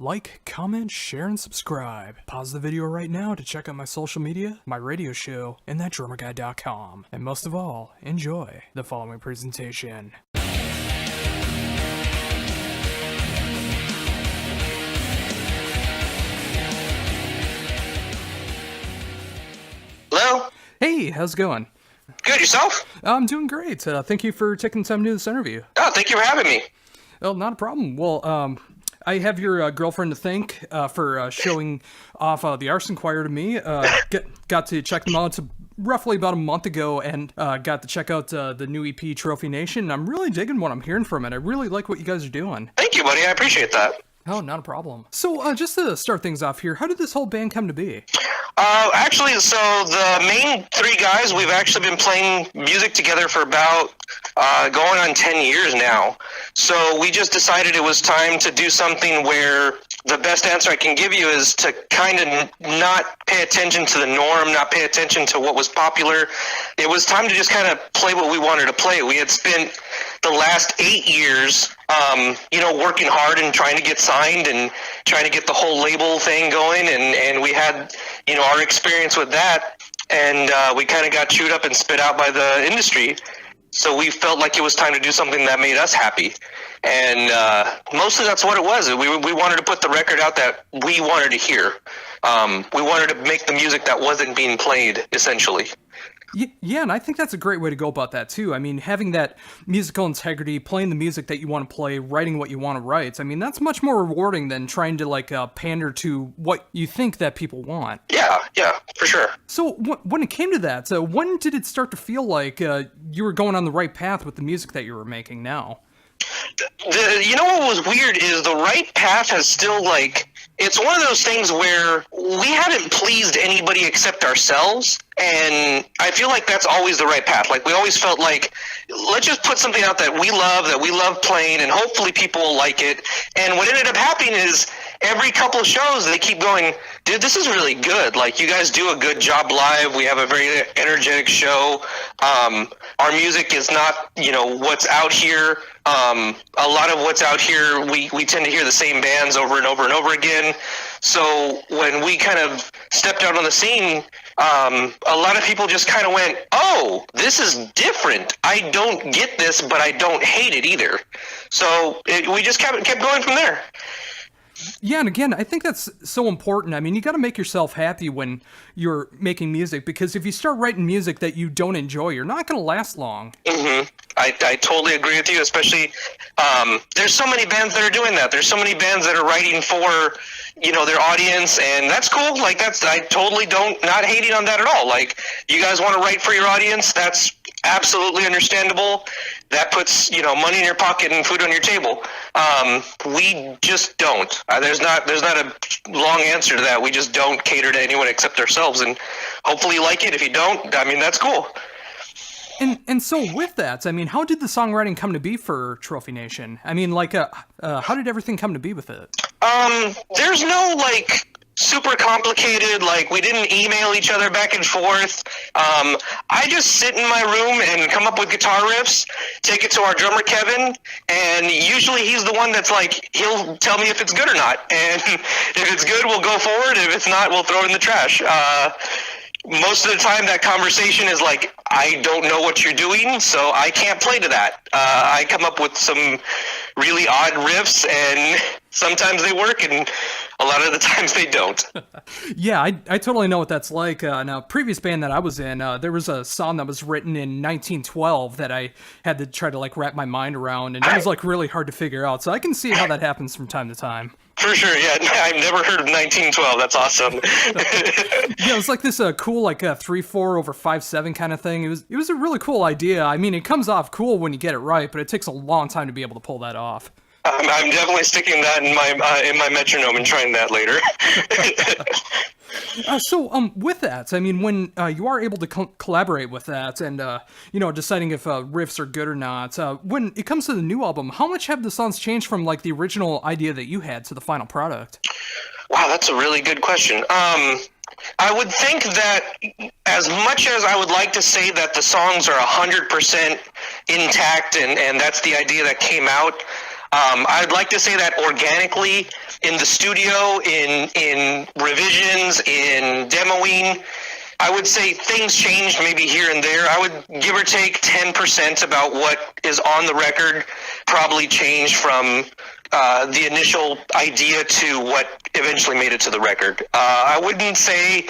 Like, comment, share, and subscribe. Pause the video right now to check out my social media, my radio show, and thatdrummerguy.com. And most of all, enjoy the following presentation. Hello? Hey, how's it going? Good, yourself? I'm doing great. Thank you for taking the time to do this interview. Oh, thank you for having me. Oh, not a problem. Well, I have your girlfriend to thank for showing off the Arson Choir to me. Got to check them out roughly about a month ago and got to check out the new EP, Trophy Nation. I'm really digging what I'm hearing from it. I really like what you guys are doing. Thank you, buddy. I appreciate that. Oh, not a problem. So, just to start things off here, how did this whole band come to be? Actually, so the main three guys, we've actually been playing music together for about going on 10 years now. So we just decided it was time to do something where the best answer I can give you is to kind of not pay attention to the norm, not pay attention to what was popular. It was time to just kind of play what we wanted to play. We had spent the last 8 years, working hard and trying to get signed and trying to get the whole label thing going. And we had, our experience with that. And we kind of got chewed up and spit out by the industry. So we felt like it was time to do something that made us happy. And mostly that's what it was. We wanted to put the record out that we wanted to hear. We wanted to make the music that wasn't being played, essentially. Yeah, and I think that's a great way to go about that, too. I mean, having that musical integrity, playing the music that you want to play, writing what you want to write, I mean, that's much more rewarding than trying to, pander to what you think that people want. Yeah, for sure. So, when it came to that, when did it start to feel like you were going on the right path with the music that you were making now? What was weird is the right path has still, it's one of those things where we haven't pleased anybody except ourselves, and I feel like that's always the right path. We always felt like, let's just put something out that we love playing, and hopefully people will like it. And what ended up happening is every couple of shows, they keep going, dude, this is really good. You guys do a good job live. We have a very energetic show. Our music is not, what's out here. A lot of what's out here, we tend to hear the same bands over and over and over again. So when we kind of stepped out on the scene, a lot of people just kind of went, oh, this is different. I don't get this, but I don't hate it either. So we just kept going from there. Yeah, and again, I think that's so important. I mean, you got to make yourself happy when you're making music, because if you start writing music that you don't enjoy, you're not going to last long. Mm-hmm. I totally agree with you, especially there's so many bands that are doing that. There's so many bands that are writing for, their audience, and that's cool. I totally not hating on that at all. You guys want to write for your audience, that's absolutely understandable. That puts, money in your pocket and food on your table. We just don't. There's not a long answer to that. We just don't cater to anyone except ourselves, and hopefully you like it. If you don't, I mean, that's cool. And so with that, I mean, how did the songwriting come to be for Trophy Nation? I mean, how did everything come to be with it? There's no, super complicated, we didn't email each other back and forth. I just sit in my room and come up with guitar riffs, take it to our drummer Kevin, and usually he's the one that's he'll tell me if it's good or not, and if it's good, we'll go forward. If it's not, we'll throw it in the trash. Most of the time that conversation is I don't know what you're doing, so I can't play to that. I come up with some really odd riffs, and sometimes they work, and a lot of the times they don't. Yeah, I totally know what that's like. Now, previous band that I was in, there was a song that was written in 1912 that I had to try to wrap my mind around, and it was really hard to figure out. So I can see how that happens from time to time. For sure, yeah. I've never heard of 1912. That's awesome. Yeah, it was this cool 3/4 over 5/7 kind of thing. It was a really cool idea. I mean, it comes off cool when you get it right, but it takes a long time to be able to pull that off. I'm definitely sticking that in my metronome and trying that later. So with that, I mean, when you are able to collaborate with that and, deciding if riffs are good or not, when it comes to the new album, how much have the songs changed from, the original idea that you had to the final product? Wow, that's a really good question. I would think that as much as I would like to say that the songs are 100% intact and that's the idea that came out, I'd like to say that organically in the studio, in revisions, in demoing, I would say things changed maybe here and there. I would give or take 10% about what is on the record probably changed from the initial idea to what eventually made it to the record. I wouldn't say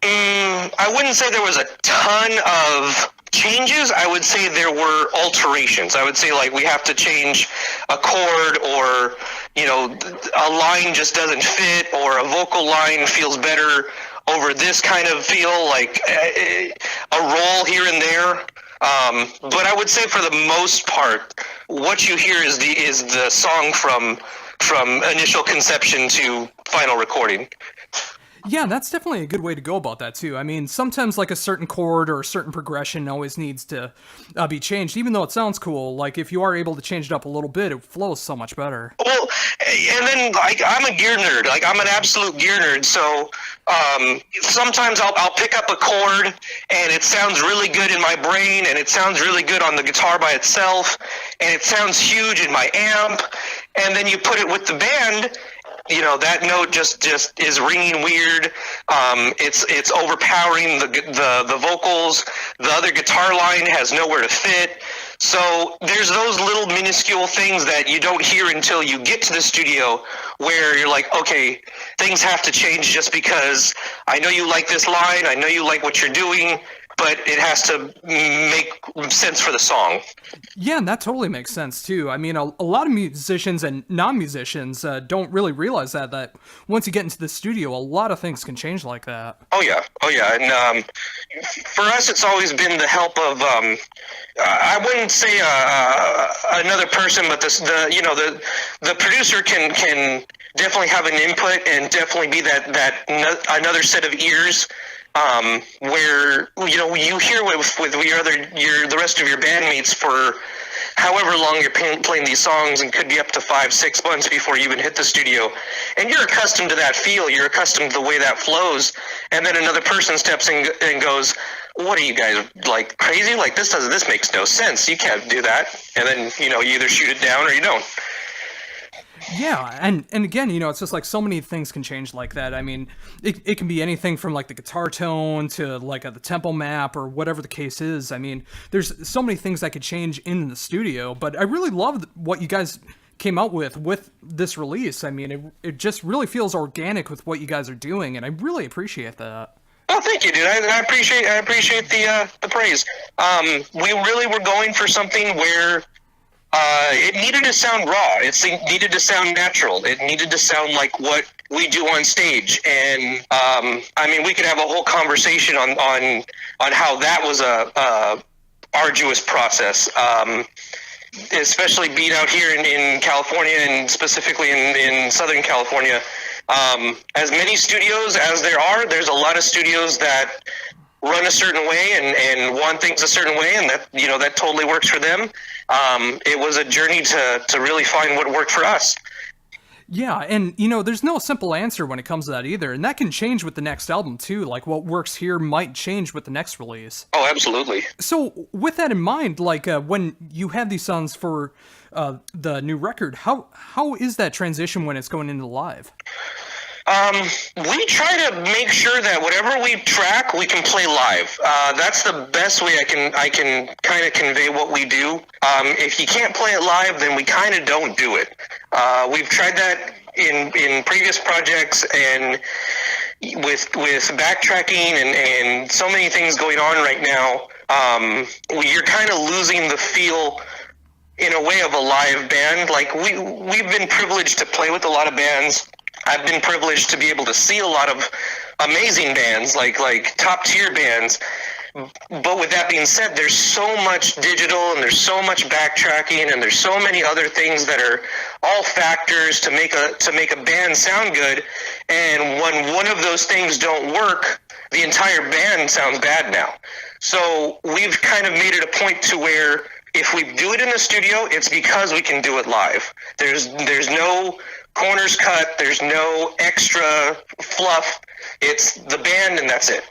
there was a ton of changes. I would say there were alterations. I would say like we have to change a chord, or a line just doesn't fit, or a vocal line feels better over this kind of feel, like a roll here and there. But I would say for the most part, what you hear is the song from initial conception to final recording. Yeah, that's definitely a good way to go about that, too. I mean, sometimes, like, a certain chord or a certain progression always needs to be changed, even though it sounds cool. Like, if you are able to change it up a little bit, it flows so much better. Well, and then, like, I'm a gear nerd. Like, I'm an absolute gear nerd, so sometimes I'll pick up a chord, and it sounds really good in my brain, and it sounds really good on the guitar by itself, and it sounds huge in my amp, and then you put it with the band, that note just is ringing weird. It's overpowering the vocals. The other guitar line has nowhere to fit. So there's those little minuscule things that you don't hear until you get to the studio, where you're like, okay, things have to change just because I know you like this line, I know you like what you're doing, but it has to make sense for the song. Yeah, and that totally makes sense, too. I mean, a lot of musicians and non-musicians don't really realize that once you get into the studio, a lot of things can change like that. Oh, yeah. And for us, it's always been the help of, I wouldn't say another person, but the producer can definitely have an input and definitely be that another set of ears. Where you hear with the rest of your bandmates for however long you're playing these songs, and could be up to 5-6 months before you even hit the studio, and you're accustomed to that feel, you're accustomed to the way that flows, and then another person steps in and goes, "What are you guys, like, crazy? Like, this makes no sense. You can't do that." And then you either shoot it down or you don't. Yeah, and again, it's just like so many things can change like that. I mean, it can be anything from like the guitar tone to like the tempo map or whatever the case is. I mean, there's so many things that could change in the studio, but I really love what you guys came out with this release. I mean, it just really feels organic with what you guys are doing, and I really appreciate that. Oh, thank you, dude. I appreciate the praise. We really were going for something where it needed to sound raw. It needed to sound natural. It needed to sound like what we do on stage. And I mean, we could have a whole conversation on how that was a arduous process, especially being out here in California, and specifically in Southern California. As many studios as there's a lot of studios that run a certain way and want things a certain way, and that totally works for them. It was a journey to really find what worked for us. Yeah, and there's no simple answer when it comes to that either, and that can change with the next album too. Like what works here might change with the next release. Oh, absolutely. So with that in mind, like when you have these songs for the new record, how is that transition when it's going into live? We try to make sure that whatever we track, we can play live. That's the best way I can kind of convey what we do. If you can't play it live, then we kind of don't do it. We've tried that in previous projects, and with backtracking and so many things going on right now, you're kind of losing the feel in a way of a live band. Like we've been privileged to play with a lot of bands. I've been privileged to be able to see a lot of amazing bands, like top tier bands. But with that being said, there's so much digital, and there's so much backtracking, and there's so many other things that are all factors to make a band sound good. And when one of those things don't work, the entire band sounds bad now. So we've kind of made it a point to where if we do it in the studio, it's because we can do it live. There's no corners cut, there's no extra fluff. It's the band, and that's it.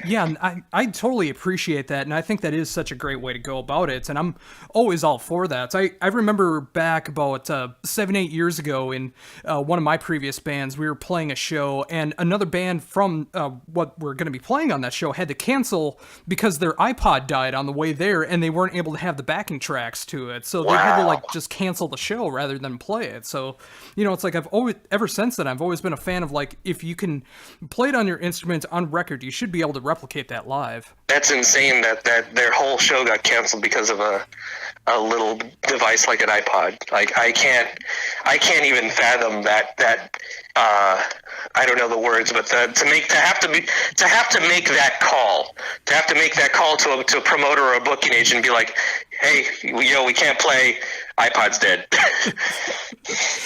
Yeah, and I totally appreciate that, and I think that is such a great way to go about it, and I'm always all for that. I remember back about 7, 8 years ago in one of my previous bands, we were playing a show, and another band from what we're going to be playing on that show had to cancel because their iPod died on the way there, and they weren't able to have the backing tracks to it, so they had to like just cancel the show rather than play it. So, it's like I've always, ever since then, I've always been a fan of like, if you can play it on your instrument on record, you should be able to replicate that live. That's insane that their whole show got canceled because of a little device like an iPod. Like I can't even fathom that I don't know the words, but to have to make that call to a promoter or a booking agent and be like, hey, we can't play, iPod's dead.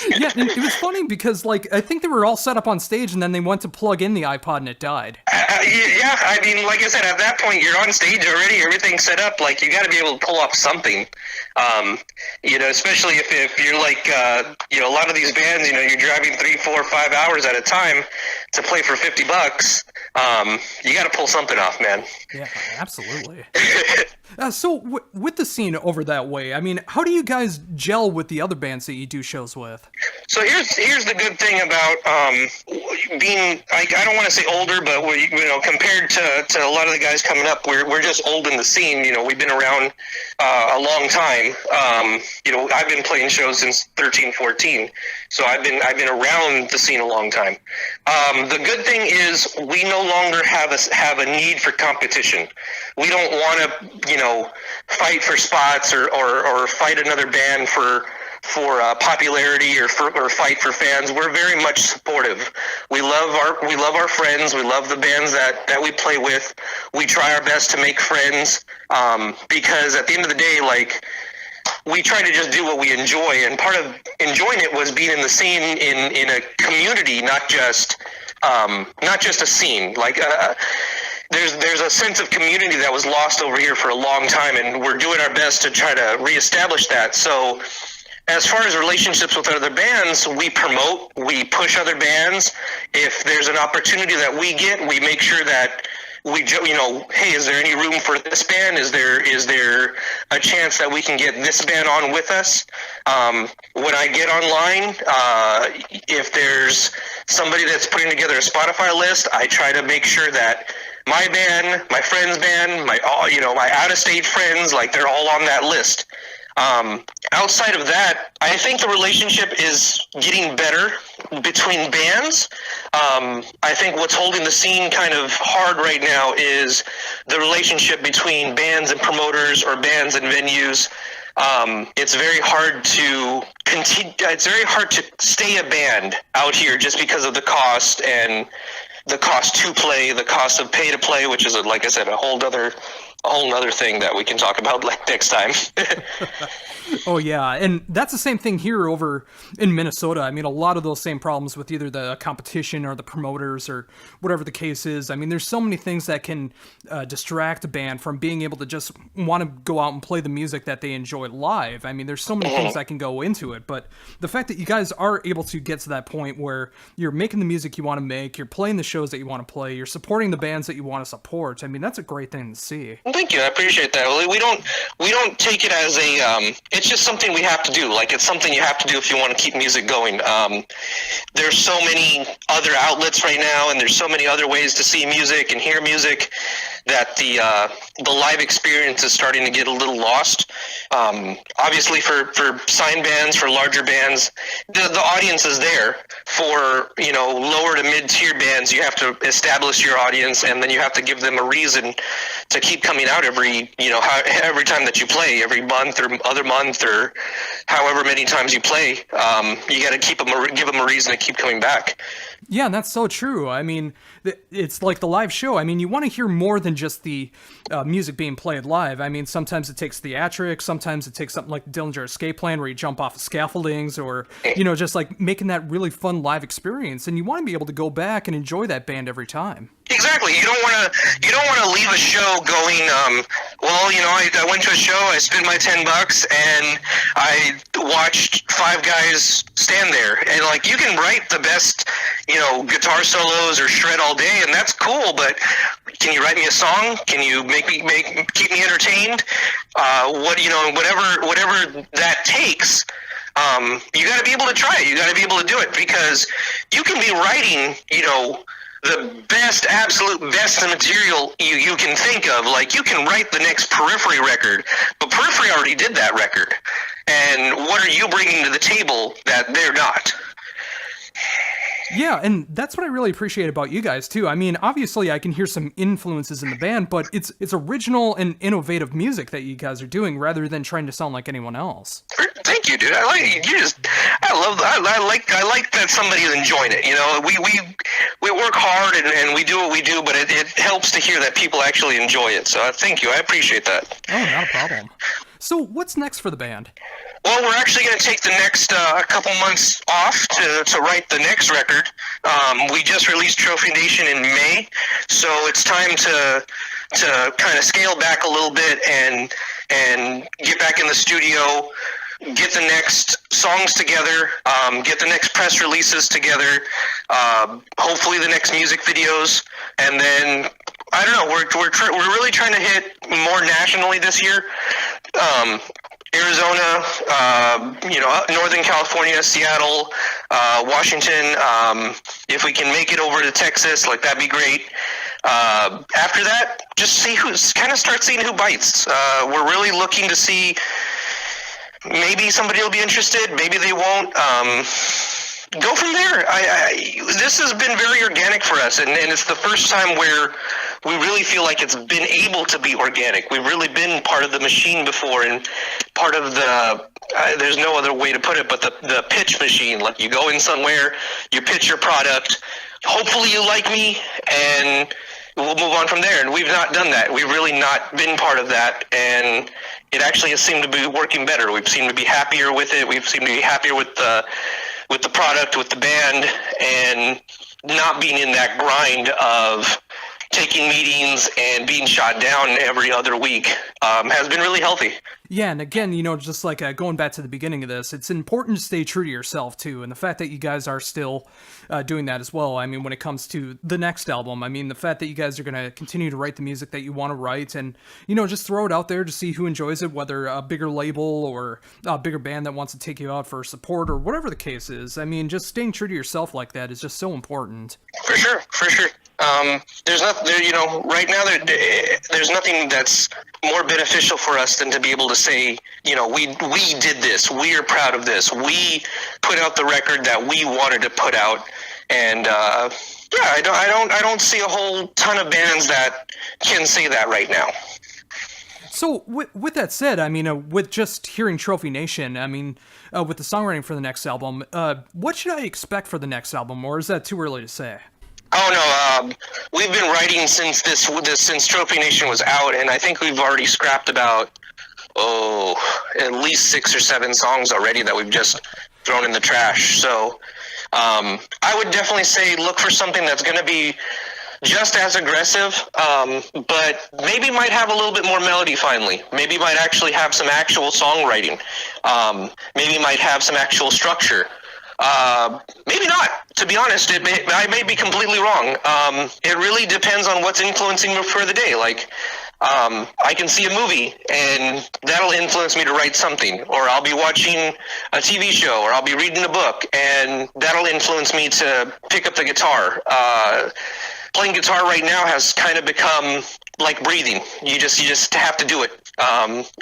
Yeah, and it was funny because like I think they were all set up on stage and then they went to plug in the iPod and it died. Yeah, I mean, like I said, at that point you're on stage already, everything's set up. Like you got to be able to pull off something. Especially if you're like a lot of these bands, you're driving 3, 4, 5 hours at a time to play for $50. You got to pull something off, man. Yeah, absolutely. So with the scene over that way, I mean, how do you guys gel with the other bands that you do shows with? So here's the good thing about being, I don't want to say older, but compared to a lot of the guys coming up, we're just old in the scene. We've been around a long time. I've been playing shows since 13, 14, so I've been around the scene a long time. The good thing is we no longer have a need for competition. We don't want to fight for spots or fight another band for popularity or fight for fans. We're very much supportive. We love our friends. We love the bands that we play with. We try our best to make friends because at the end of the day, like, we try to just do what we enjoy, and part of enjoying it was being in the scene in a community, not just a scene. Like there's a sense of community that was lost over here for a long time, and we're doing our best to try to reestablish that. So as far as relationships with other bands, we promote, we push other bands. If there's an opportunity that we get, we make sure that hey, is there any room for this band? Is there a chance that we can get this band on with us? When I get online, if there's somebody that's putting together a Spotify list, I try to make sure that my band, my friend's band, my out-of-state friends, like, they're all on that list. Outside of that, I think the relationship is getting better between bands. I think what's holding the scene kind of hard right now is the relationship between bands and promoters or bands and venues. It's very hard to continue. It's very hard to stay a band out here just because of the cost and the cost to play, the cost of pay to play, which is, like I said, a whole other thing that we can talk about like next time. Oh yeah, and that's the same thing here over in Minnesota. I mean, a lot of those same problems with either the competition or the promoters or whatever the case is. I mean, there's so many things that can distract a band from being able to just want to go out and play the music that they enjoy live. I mean, there's so many things that can go into it, but the fact that you guys are able to get to that point where you're making the music you want to make, you're playing the shows that you want to play, you're supporting the bands that you want to support. I mean, that's a great thing to see. Thank you. I appreciate that. We don't take it as it's just something we have to do. Like, it's something you have to do if you want to keep music going. There's so many other outlets right now, and there's so many other ways to see music and hear music that the live experience is starting to get a little lost. Obviously, for signed bands, for larger bands, the audience is there. For lower to mid-tier bands, you have to establish your audience, and then you have to give them a reason to keep coming out every time that you play, every month or other month or however many times you play. You got to give them a reason to keep coming back. Yeah, and that's so true. I mean, it's like the live show. I mean, you want to hear more than just the music being played live. I mean, sometimes it takes theatrics, sometimes it takes something like Dillinger Escape Plan where you jump off of scaffoldings or, just like making that really fun live experience. And you want to be able to go back and enjoy that band every time. Exactly. You don't want to leave a show going, I went to a show, I spent my $10 and I watched 5 guys stand there. And like, you can write the best guitar solos or shred all day, and that's cool. But can you write me a song? Can you keep me entertained? Whatever that takes. You got to be able to try it. You got to be able to do it, because you can be writing, the absolute best material you can think of. Like, you can write the next Periphery record, but Periphery already did that record. And what are you bringing to the table that they're not? Yeah, and that's what I really appreciate about you guys too. I mean, obviously I can hear some influences in the band, but it's original and innovative music that you guys are doing, rather than trying to sound like anyone else. Thank you, dude. I like that somebody's enjoying it. We work hard and we do what we do, but it helps to hear that people actually enjoy it. So thank you. I appreciate that. Oh, not a problem. So what's next for the band? Well, we're actually going to take the next couple months off to write the next record. We just released Trophy Nation in May, so it's time to kind of scale back a little bit and get back in the studio, get the next songs together, get the next press releases together, hopefully the next music videos, and then I don't know. We're really trying to hit more nationally this year. Arizona, Northern California, Seattle, Washington. If we can make it over to Texas, like, that'd be great. After that, just start seeing who bites. We're really looking to see. Maybe somebody will be interested. Maybe they won't. Go from there. This has been very organic for us, and it's the first time where we really feel like it's been able to be organic. We've really been part of the machine before, and part of the there's no other way to put it, but the pitch machine. Like, you go in somewhere, you pitch your product, hopefully you like me, and we'll move on from there. And we've not done that. We've really not been part of that, and it actually has seemed to be working better. We've seemed to be happier with it. We've seemed to be happier with the product, with the band, and not being in that grind of taking meetings and being shot down every other week has been really healthy. Yeah, and again, just like going back to the beginning of this, it's important to stay true to yourself too, and the fact that you guys are still doing that as well. I mean, when it comes to the next album, I mean, the fact that you guys are going to continue to write the music that you want to write, and just throw it out there to see who enjoys it, whether a bigger label or a bigger band that wants to take you out for support or whatever the case is. I mean, just staying true to yourself like that is just so important. For sure. There's nothing there. Right now there's nothing that's more beneficial for us than to be able to say, we did this. We are proud of this. We put out the record that we wanted to put out, and I don't see a whole ton of bands that can say that right now. So with that said, I mean, with just hearing Trophy Nation, I mean, with the songwriting for the next album, what should I expect for the next album, or is that too early to say? Oh no, we've been writing since Trophy Nation was out, and I think we've already scrapped about at least 6 or 7 songs already that we've just thrown in the trash. So I would definitely say look for something that's going to be just as aggressive, but maybe might have a little bit more melody finally. Maybe might actually have some actual songwriting. Maybe might have some actual structure. Maybe not. To be honest, I may be completely wrong. It really depends on what's influencing me for the day. Like, I can see a movie, and that'll influence me to write something. Or I'll be watching a TV show, or I'll be reading a book, and that'll influence me to pick up the guitar. Playing guitar right now has kind of become like breathing. You just have to do it.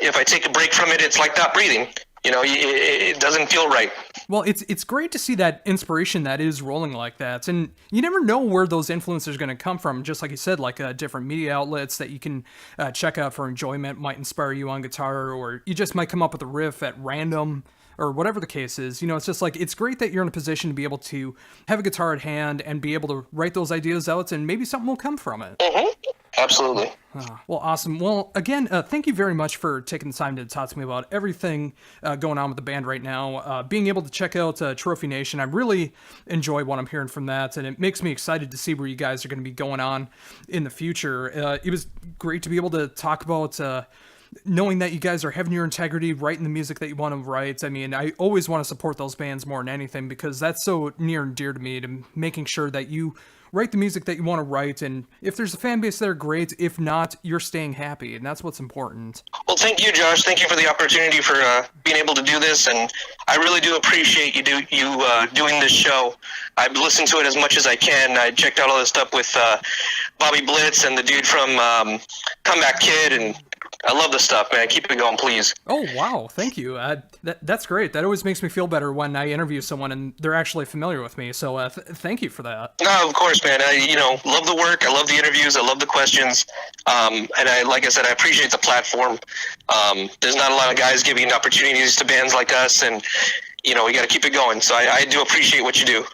If I take a break from it, it's like not breathing. It doesn't feel right. Well, it's great to see that inspiration that is rolling like that, and you never know where those influences are going to come from. Just like you said, like different media outlets that you can check out for enjoyment might inspire you on guitar, or you just might come up with a riff at random, or whatever the case is. It's just like, it's great that you're in a position to be able to have a guitar at hand and be able to write those ideas out, and maybe something will come from it. Mm-hmm. Absolutely. Well, awesome. Well, again, thank you very much for taking the time to talk to me about everything going on with the band right now. Being able to check out Trophy Nation, I really enjoy what I'm hearing from that, and it makes me excited to see where you guys are going to be going on in the future. It was great to be able to talk about knowing that you guys are having your integrity, writing the music that you want to write. I mean, I always want to support those bands more than anything because that's so near and dear to me, to making sure that you write the music that you want to write, and if there's a fan base there, great. If not, you're staying happy, and that's what's important. Well, thank you, Josh. Thank you for the opportunity for being able to do this, and I really do appreciate you doing this show. I've listened to it as much as I can. I checked out all this stuff with Bobby Blitz and the dude from Comeback Kid, and I love the stuff, man. Keep it going, please. Oh, wow. Thank you. That's great. That always makes me feel better when I interview someone and they're actually familiar with me. So thank you for that. No, of course, man. I love the work. I love the interviews. I love the questions. And like I said, I appreciate the platform. There's not a lot of guys giving opportunities to bands like us, and we got to keep it going. So I do appreciate what you do.